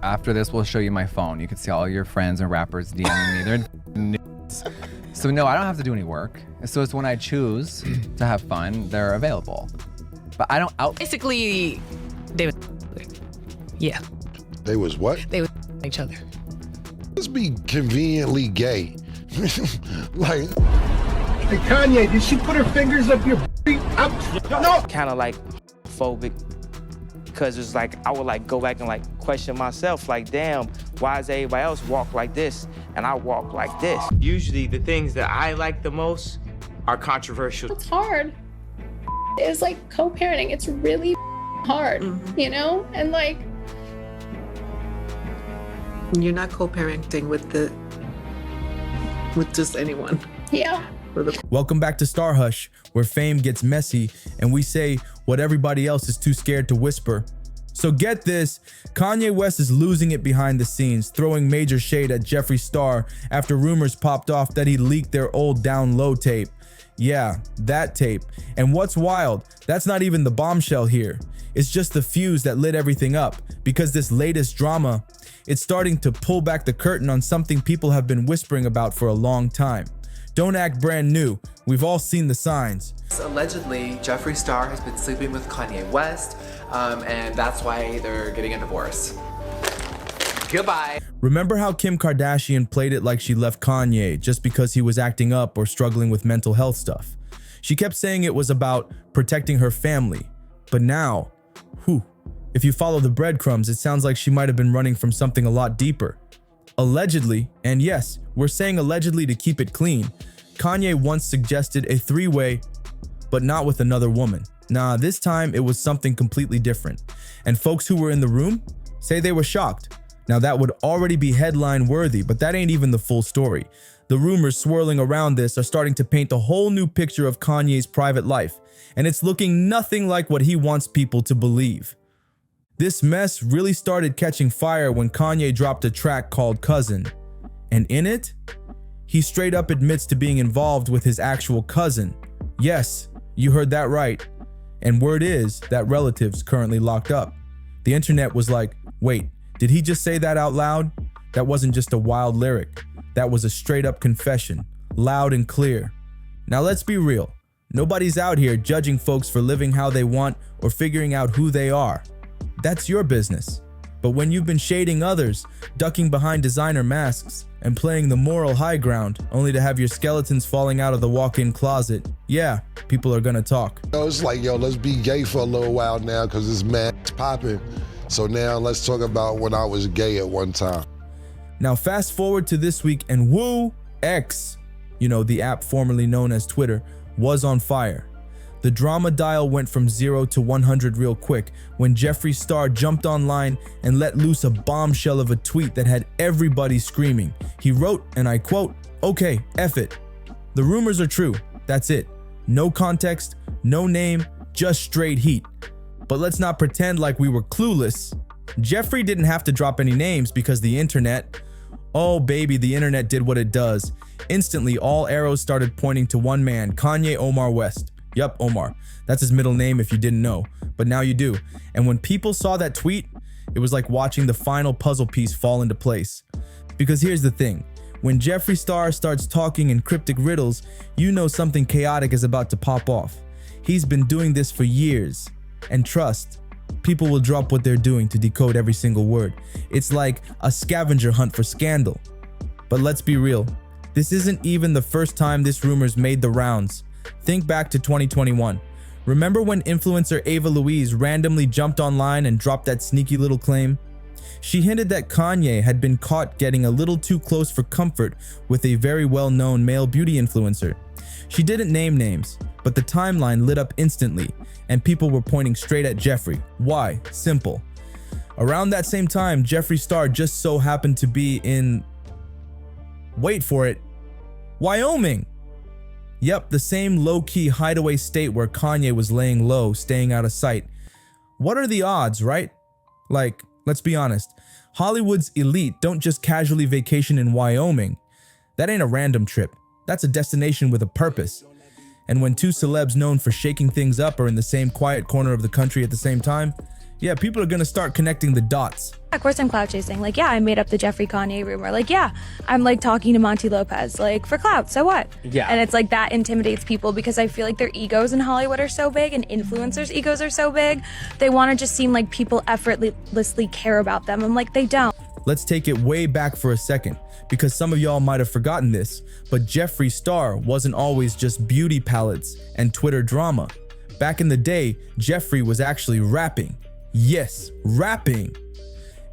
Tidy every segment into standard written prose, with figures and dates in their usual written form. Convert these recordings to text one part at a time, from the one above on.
After this, we'll show you my phone. You can see all your friends and rappers DMing me. They're nudes. So no, I don't have to do any work. So it's when I choose to have fun, they're available. But I don't out. Basically, they was. Yeah. They was what? They was each other. Let's be conveniently gay. Like. Hey Kanye, did she put her fingers up your no. Kind of like phobic, because it's like I would like go back and like question myself, like, damn, why does everybody else walk like this and I walk like this? Usually the things that I like the most are controversial. It's hard. It's like co-parenting. It's really hard, you know? And like, you're not co-parenting with just anyone. Yeah. Welcome back to StarHush, where fame gets messy and we say what everybody else is too scared to whisper. So get this, Kanye West is losing it behind the scenes, throwing major shade at Jeffree Star after rumors popped off that he leaked their old Down Low tape. Yeah, that tape. And what's wild, that's not even the bombshell here. It's just the fuse that lit everything up, because this latest drama, it's starting to pull back the curtain on something people have been whispering about for a long time. Don't act brand new. We've all seen the signs. Allegedly, Jeffree Star has been sleeping with Kanye West, and that's why they're getting a divorce. Goodbye. Remember how Kim Kardashian played it like she left Kanye just because he was acting up or struggling with mental health stuff? She kept saying it was about protecting her family. But now, if you follow the breadcrumbs, it sounds like she might have been running from something a lot deeper. Allegedly, and yes, we're saying allegedly to keep it clean, Kanye once suggested a three-way, but not with another woman. Nah, this time it was something completely different. And folks who were in the room say they were shocked. Now that would already be headline worthy, but that ain't even the full story. The rumors swirling around this are starting to paint a whole new picture of Kanye's private life, and it's looking nothing like what he wants people to believe. This mess really started catching fire when Kanye dropped a track called Cousin. And in it, he straight up admits to being involved with his actual cousin. Yes, you heard that right. And word is that relative's currently locked up. The internet was like, wait, did he just say that out loud? That wasn't just a wild lyric. That was a straight up confession, loud and clear. Now let's be real. Nobody's out here judging folks for living how they want or figuring out who they are. That's your business. But when you've been shading others, ducking behind designer masks, and playing the moral high ground, only to have your skeletons falling out of the walk-in closet, yeah, people are gonna talk. It's like, yo, let's be gay for a little while now because it's mad popping. So now let's talk about when I was gay at one time. Now fast forward to this week and woo, X, you know, the app formerly known as Twitter, was on fire. The drama dial went from 0 to 100 real quick when Jeffree Star jumped online and let loose a bombshell of a tweet that had everybody screaming. He wrote, and I quote, "Okay, F it. The rumors are true. That's it. No context, no name, just straight heat. But let's not pretend like we were clueless." Jeffree didn't have to drop any names because the internet, oh baby, the internet did what it does. Instantly, all arrows started pointing to one man, Kanye Omar West. Yup, Omar. That's his middle name if you didn't know, but now you do. And when people saw that tweet, it was like watching the final puzzle piece fall into place. Because here's the thing, when Jeffree Star starts talking in cryptic riddles, you know something chaotic is about to pop off. He's been doing this for years. And trust, people will drop what they're doing to decode every single word. It's like a scavenger hunt for scandal. But let's be real, this isn't even the first time this rumor's made the rounds. Think back to 2021. Remember when influencer Ava Louise randomly jumped online and dropped that sneaky little claim? She hinted that Kanye had been caught getting a little too close for comfort with a very well-known male beauty influencer. She didn't name names, but the timeline lit up instantly, and people were pointing straight at Jeffree. Why? Simple. Around that same time, Jeffree Star just so happened to be in, wait for it, Wyoming. Yep, the same low-key hideaway state where Kanye was laying low, staying out of sight. What are the odds, right? Like, let's be honest, Hollywood's elite don't just casually vacation in Wyoming. That ain't a random trip. That's a destination with a purpose. And when two celebs known for shaking things up are in the same quiet corner of the country at the same time, yeah, people are gonna start connecting the dots. Of course I'm clout chasing. Like, yeah, I made up the Jeffree Kanye rumor. Like, yeah, I'm like talking to Monty Lopez, like, for clout, so what? Yeah. And it's like that intimidates people because I feel like their egos in Hollywood are so big and influencers' egos are so big. They want to just seem like people effortlessly care about them. I'm like, they don't. Let's take it way back for a second, because some of y'all might have forgotten this, but Jeffree Star wasn't always just beauty palettes and Twitter drama. Back in the day, Jeffree was actually rapping. Yes, rapping.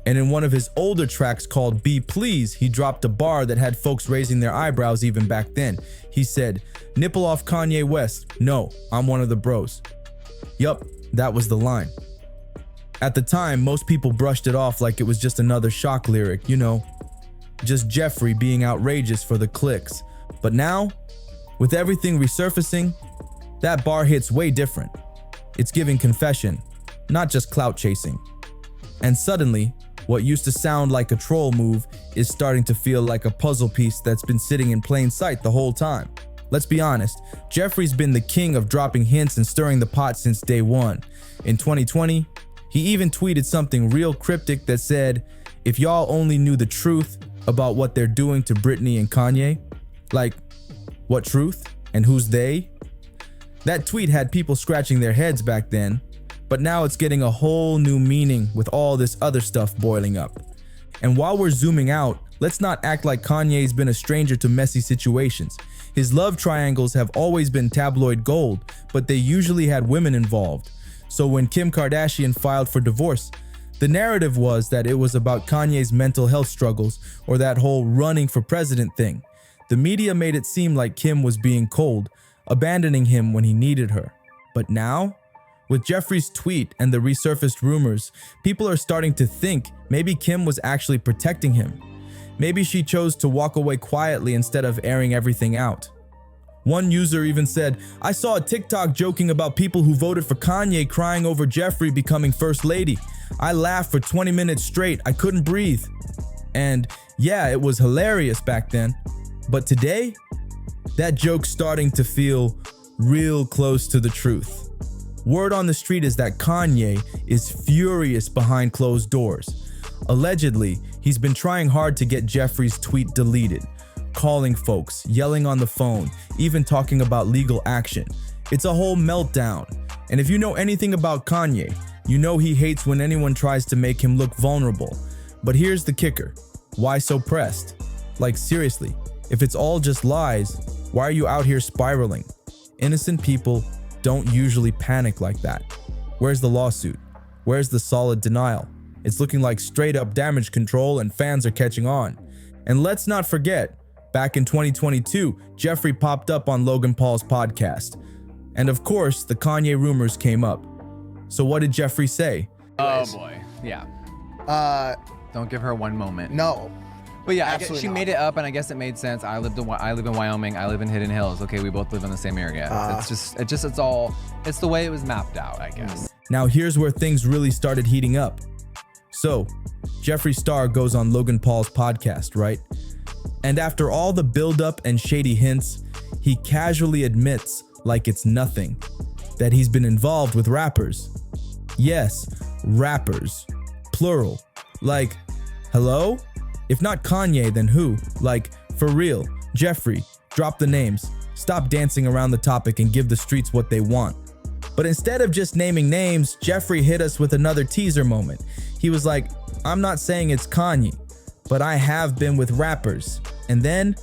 And in one of his older tracks called Be Please, he dropped a bar that had folks raising their eyebrows even back then. He said, "Nipple off Kanye West. No, I'm one of the bros." Yup, that was the line. At the time, most people brushed it off like it was just another shock lyric, you know, just Jeffree being outrageous for the clicks. But now, with everything resurfacing, that bar hits way different. It's giving confession, not just clout chasing. And suddenly, what used to sound like a troll move is starting to feel like a puzzle piece that's been sitting in plain sight the whole time. Let's be honest, Jeffree's been the king of dropping hints and stirring the pot since day one. In 2020, he even tweeted something real cryptic that said, "If y'all only knew the truth about what they're doing to Britney and Kanye." Like, what truth? And who's they? That tweet had people scratching their heads back then, but now it's getting a whole new meaning with all this other stuff boiling up. And while we're zooming out, let's not act like Kanye's been a stranger to messy situations. His love triangles have always been tabloid gold, but they usually had women involved. So when Kim Kardashian filed for divorce, the narrative was that it was about Kanye's mental health struggles or that whole running for president thing. The media made it seem like Kim was being cold, abandoning him when he needed her. But now, with Jeffree's tweet and the resurfaced rumors, people are starting to think maybe Kim was actually protecting him. Maybe she chose to walk away quietly instead of airing everything out. One user even said, "I saw a TikTok joking about people who voted for Kanye crying over Jeffree becoming first lady. I laughed for 20 minutes straight. I couldn't breathe." And yeah, it was hilarious back then. But today, that joke's starting to feel real close to the truth. Word on the street is that Kanye is furious behind closed doors. Allegedly, he's been trying hard to get Jeffree's tweet deleted, calling folks, yelling on the phone, even talking about legal action. It's a whole meltdown. And if you know anything about Kanye, you know he hates when anyone tries to make him look vulnerable. But here's the kicker. Why so pressed? Like, seriously, if it's all just lies, why are you out here spiraling? Innocent people don't usually panic like that. Where's the lawsuit? Where's the solid denial? It's looking like straight up damage control and fans are catching on. And let's not forget, back in 2022, Jeffree popped up on Logan Paul's podcast. And of course, the Kanye rumors came up. So what did Jeffree say? Oh boy, yeah. Don't give her one moment. No. But yeah, I guess Absolutely she not. made it up, and I guess it made sense. I live in Wyoming. I live in Hidden Hills. Okay, we both live in the same area. It's the way it was mapped out, I guess. Now here's where things really started heating up. So, Jeffree Star goes on Logan Paul's podcast, right? And after all the buildup and shady hints, he casually admits, like it's nothing, that he's been involved with rappers. Yes, rappers. Plural. Like, hello? If not Kanye, then who? Like, for real, Jeffree, drop the names. Stop dancing around the topic and give the streets what they want. But instead of just naming names, Jeffree hit us with another teaser moment. He was like, "I'm not saying it's Kanye, but I have been with rappers." And then,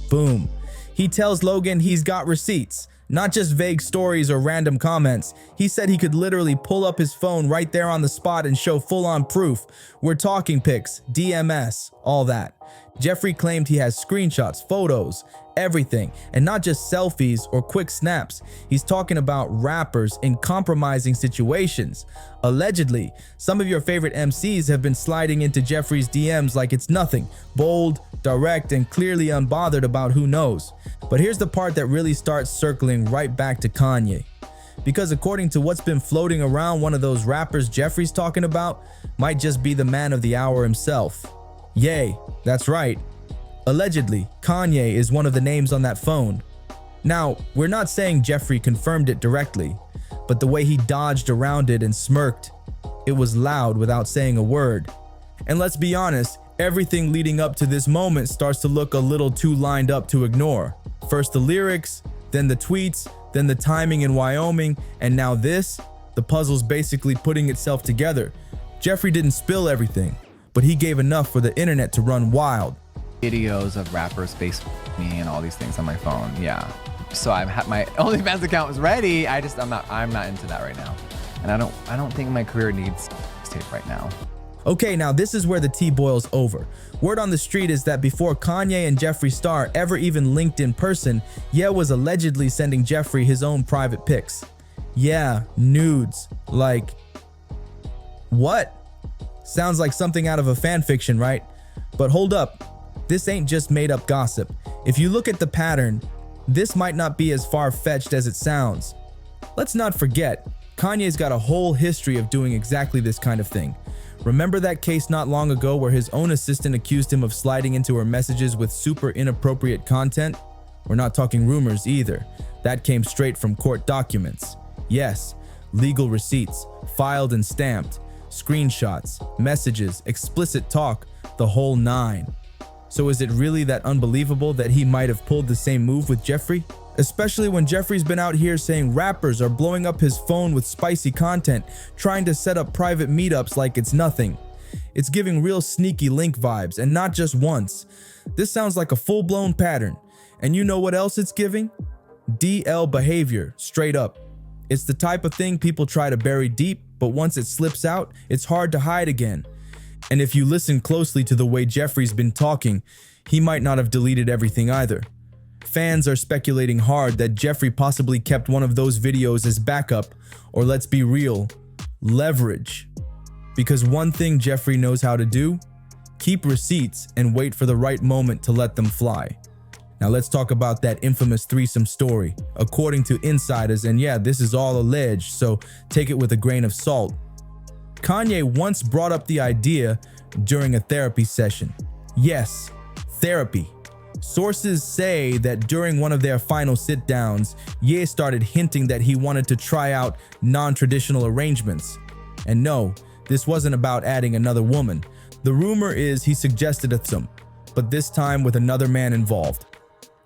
boom. He tells Logan he's got receipts, not just vague stories or random comments. He said he could literally pull up his phone right there on the spot and show full-on proof. We're talking pics, DMS, all that. Jeffree claimed he has screenshots, photos, everything, and not just selfies or quick snaps. He's talking about rappers in compromising situations. Allegedly, some of your favorite MCs have been sliding into Jeffree's DMs like it's nothing, bold, direct, and clearly unbothered about who knows. But here's the part that really starts circling right back to Kanye. Because according to what's been floating around, one of those rappers Jeffree's talking about might just be the man of the hour himself. Yay, that's right. Allegedly, Kanye is one of the names on that phone. Now, we're not saying Jeffree confirmed it directly, but the way he dodged around it and smirked, It was loud without saying a word. And let's be honest, everything leading up to this moment starts to look a little too lined up to ignore. First the lyrics, then the tweets, then the timing in Wyoming, and now this. The puzzle's basically putting itself together. Jeffree didn't spill everything, but he gave enough for the internet to run wild. Videos of rappers Facebook me and all these things on my phone. Yeah. So I've had my OnlyFans account was ready. I'm not into that right now. And I don't think my career needs tape right now. Okay, now this is where the tea boils over. Word on the street is that before Kanye and Jeffree Star ever even linked in person, Ye was allegedly sending Jeffree his own private pics. Yeah, nudes. Like, what? Sounds like something out of a fan fiction, right? But hold up, this ain't just made up gossip. If you look at the pattern, this might not be as far-fetched as it sounds. Let's not forget, Kanye's got a whole history of doing exactly this kind of thing. Remember that case not long ago where his own assistant accused him of sliding into her messages with super inappropriate content? We're not talking rumors either. That came straight from court documents. Yes, legal receipts, filed and stamped, screenshots, messages, explicit talk, the whole nine. So is it really that unbelievable that he might have pulled the same move with Jeffree? Especially when Jeffree's been out here saying rappers are blowing up his phone with spicy content, trying to set up private meetups like it's nothing. It's giving real sneaky link vibes, and not just once. This sounds like a full-blown pattern. And you know what else it's giving? DL behavior, straight up. It's the type of thing people try to bury deep, but once it slips out, it's hard to hide again. And if you listen closely to the way Jeffree's been talking, he might not have deleted everything either. Fans are speculating hard that Jeffree possibly kept one of those videos as backup, or let's be real, leverage. Because one thing Jeffree knows how to do, keep receipts and wait for the right moment to let them fly. Now let's talk about that infamous threesome story. According to insiders, and yeah, this is all alleged, so take it with a grain of salt. Kanye once brought up the idea during a therapy session. Yes, therapy. Sources say that during one of their final sit-downs, Ye started hinting that he wanted to try out non-traditional arrangements. And no, this wasn't about adding another woman. The rumor is he suggested a threesome, but this time with another man involved.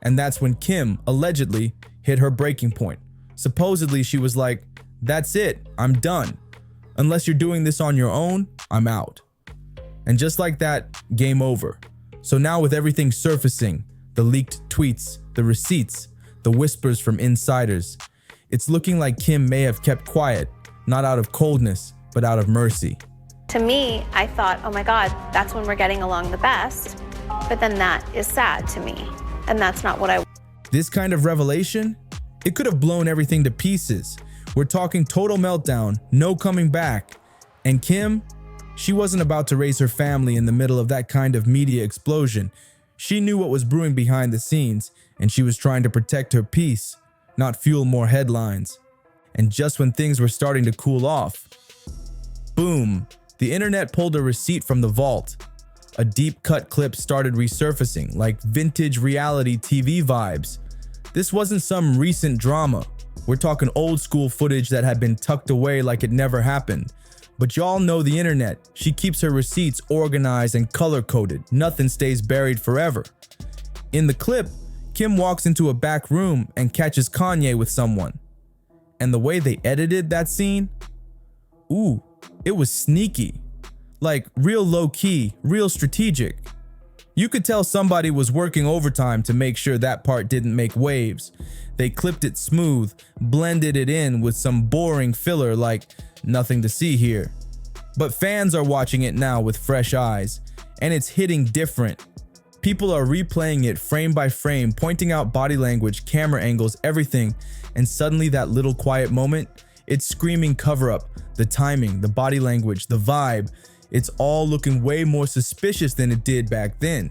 And that's when Kim, allegedly, hit her breaking point. Supposedly, she was like, "That's it, I'm done. Unless you're doing this on your own, I'm out." And just like that, game over. So now with everything surfacing, the leaked tweets, the receipts, the whispers from insiders, it's looking like Kim may have kept quiet, not out of coldness, but out of mercy. To me, I thought, oh my God, that's when we're getting along the best. But then that is sad to me. And that's not what I want. This kind of revelation, it could have blown everything to pieces. We're talking total meltdown, no coming back. And Kim, she wasn't about to raise her family in the middle of that kind of media explosion. She knew what was brewing behind the scenes, and she was trying to protect her peace, not fuel more headlines. And just when things were starting to cool off, boom, the internet pulled a receipt from the vault. A deep cut clip started resurfacing, like vintage reality TV vibes. This wasn't some recent drama. We're talking old school footage that had been tucked away like it never happened. But y'all know the internet. She keeps her receipts organized and color-coded. Nothing stays buried forever. In the clip, Kim walks into a back room and catches Kanye with someone. And the way they edited that scene, ooh, it was sneaky. Like real low-key, real strategic. You could tell somebody was working overtime to make sure that part didn't make waves. They clipped it smooth, blended it in with some boring filler like nothing to see here. But fans are watching it now with fresh eyes, and it's hitting different. People are replaying it frame by frame, pointing out body language, camera angles, everything, and suddenly that little quiet moment, it's screaming cover up. The timing, the body language, the vibe, it's all looking way more suspicious than it did back then.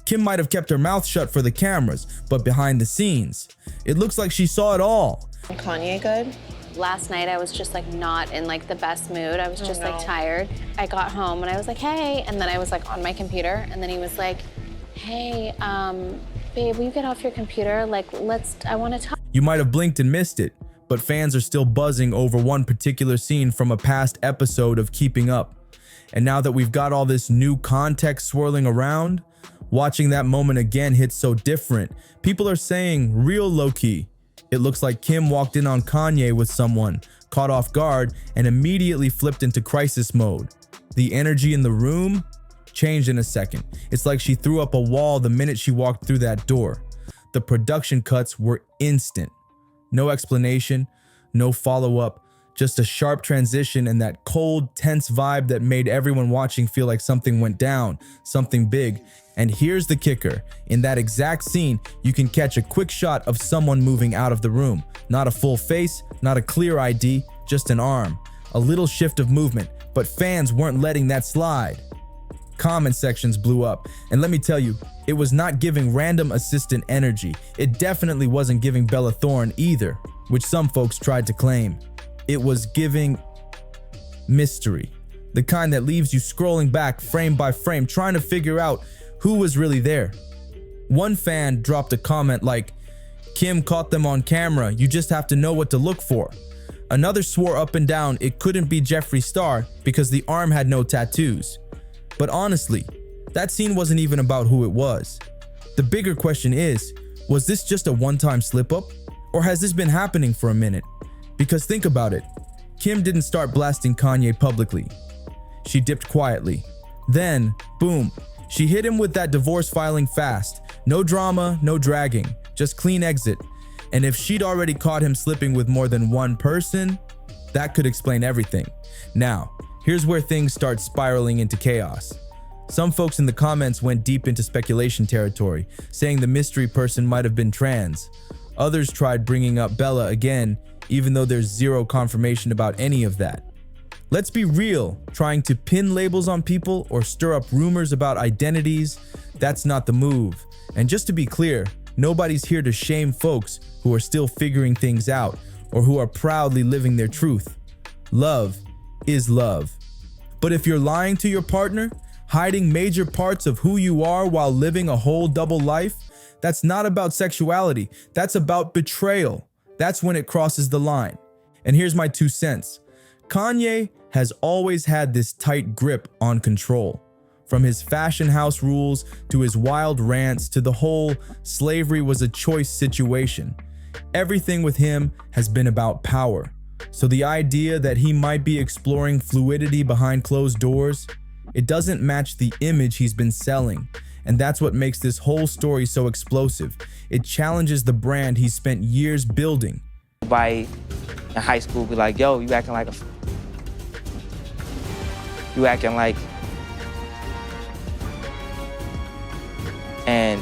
Kim might have kept her mouth shut for the cameras, but behind the scenes, it looks like she saw it all. Kanye good? Last night I was just like not in like the best mood. I was just like tired. I got home and I was like, hey, and then I was like on my computer and then he was like, hey, babe, will you get off your computer? Like, I want to talk. You might have blinked and missed it, but but fans are still buzzing over one particular scene from a past episode of Keeping Up. And now that we've got all this new context swirling around, watching that moment again hits so different. People are saying real low-key. It looks like Kim walked in on Kanye with someone, caught off guard, and immediately flipped into crisis mode. The energy in the room changed in a second. It's like she threw up a wall the minute she walked through that door. The production cuts were instant. No explanation, no follow-up, just a sharp transition and that cold, tense vibe that made everyone watching feel like something went down, something big. And here's the kicker. In that exact scene, you can catch a quick shot of someone moving out of the room. Not a full face, not a clear ID, just an arm. A little shift of movement, but fans weren't letting that slide. Comment sections blew up, and let me tell you, it was not giving random assistant energy. It definitely wasn't giving Bella Thorne either, which some folks tried to claim. It was giving mystery, the kind that leaves you scrolling back frame by frame, trying to figure out who was really there. One fan dropped a comment like, "Kim caught them on camera, you just have to know what to look for." Another swore up and down it couldn't be Jeffree Star because the arm had no tattoos. But honestly, that scene wasn't even about who it was. The bigger question is, was this just a one-time slip-up? Or has this been happening for a minute? Because think about it, Kim didn't start blasting Kanye publicly. She dipped quietly. Then, boom, she hit him with that divorce filing fast. No drama, no dragging, just clean exit. And if she'd already caught him slipping with more than one person, that could explain everything. Now, here's where things start spiraling into chaos. Some folks in the comments went deep into speculation territory, saying the mystery person might have been trans. Others tried bringing up Bella again, even though there's zero confirmation about any of that. Let's be real, trying to pin labels on people or stir up rumors about identities, that's not the move. And just to be clear, nobody's here to shame folks who are still figuring things out or who are proudly living their truth. Love is love. But if you're lying to your partner, hiding major parts of who you are while living a whole double life, that's not about sexuality, that's about betrayal. That's when it crosses the line. And here's my 2 cents. Kanye has always had this tight grip on control. From his fashion house rules to his wild rants to the whole slavery was a choice situation. Everything with him has been about power. So the idea that he might be exploring fluidity behind closed doors, it doesn't match the image he's been selling. And that's what makes this whole story so explosive. It challenges the brand he spent years building. Everybody in high school be like, yo, you acting like and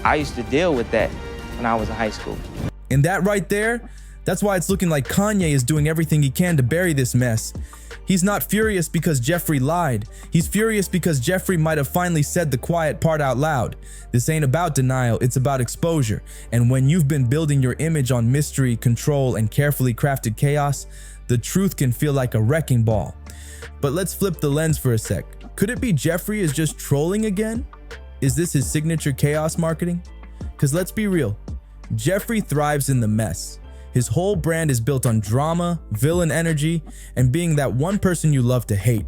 I used to deal with that when I was in high school. And that right there, that's why it's looking like Kanye is doing everything he can to bury this mess. He's not furious because Jeffree lied. He's furious because Jeffree might have finally said the quiet part out loud. This ain't about denial, it's about exposure. And when you've been building your image on mystery, control, and carefully crafted chaos, the truth can feel like a wrecking ball. But let's flip the lens for a sec. Could it be Jeffree is just trolling again? Is this his signature chaos marketing? Because let's be real, Jeffree thrives in the mess. His whole brand is built on drama, villain energy, and being that one person you love to hate.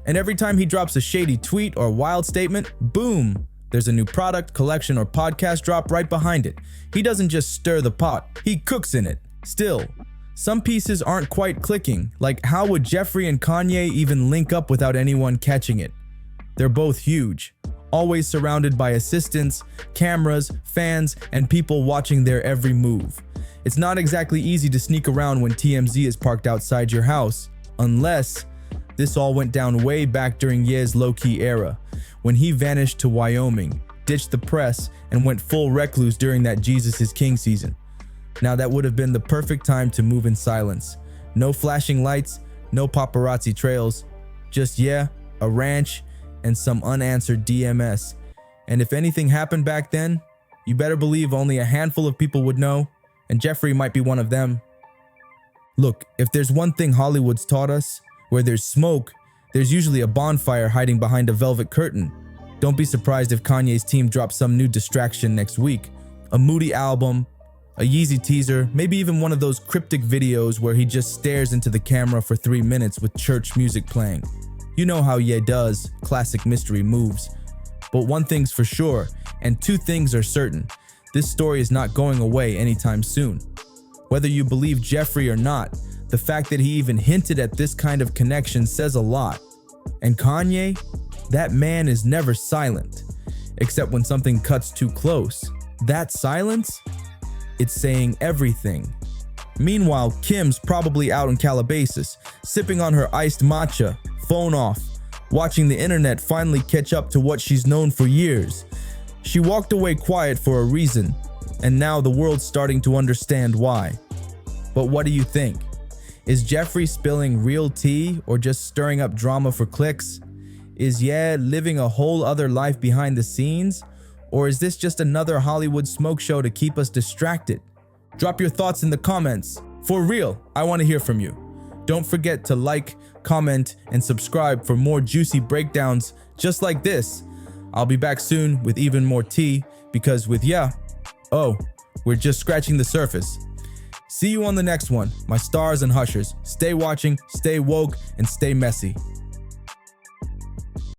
And every time he drops a shady tweet or wild statement, boom, there's a new product, collection, or podcast drop right behind it. He doesn't just stir the pot, he cooks in it. Still, some pieces aren't quite clicking, like how would Jeffree and Kanye even link up without anyone catching it? They're both huge, always surrounded by assistants, cameras, fans, and people watching their every move. It's not exactly easy to sneak around when TMZ is parked outside your house, unless this all went down way back during Ye's low-key era, when he vanished to Wyoming, ditched the press, and went full recluse during that Jesus is King season. Now that would have been the perfect time to move in silence. No flashing lights, no paparazzi trails, just a ranch, and some unanswered DMS. And if anything happened back then, you better believe only a handful of people would know, and Jeffree might be one of them. Look, if there's one thing Hollywood's taught us, where there's smoke, there's usually a bonfire hiding behind a velvet curtain. Don't be surprised if Kanye's team drops some new distraction next week. A moody album, A Yeezy teaser, maybe even one of those cryptic videos where he just stares into the camera for 3 minutes with church music playing. You know how Ye does, classic mystery moves. But one thing's for sure, and two things are certain. This story is not going away anytime soon. Whether you believe Jeffree or not, the fact that he even hinted at this kind of connection says a lot. And Kanye? That man is never silent, except when something cuts too close. That silence? It's saying everything. Meanwhile, Kim's probably out in Calabasas, sipping on her iced matcha, phone off, watching the internet finally catch up to what she's known for years. She walked away quiet for a reason, and now the world's starting to understand why. But what do you think? Is Jeffree spilling real tea or just stirring up drama for clicks? Is Ye living a whole other life behind the scenes? Or is this just another Hollywood smoke show to keep us distracted? Drop your thoughts in the comments. For real, I want to hear from you. Don't forget to like, comment, and subscribe for more juicy breakdowns just like this. I'll be back soon with even more tea, because with ya, oh, we're just scratching the surface. See you on the next one, my stars and hushers. Stay watching, stay woke, and stay messy.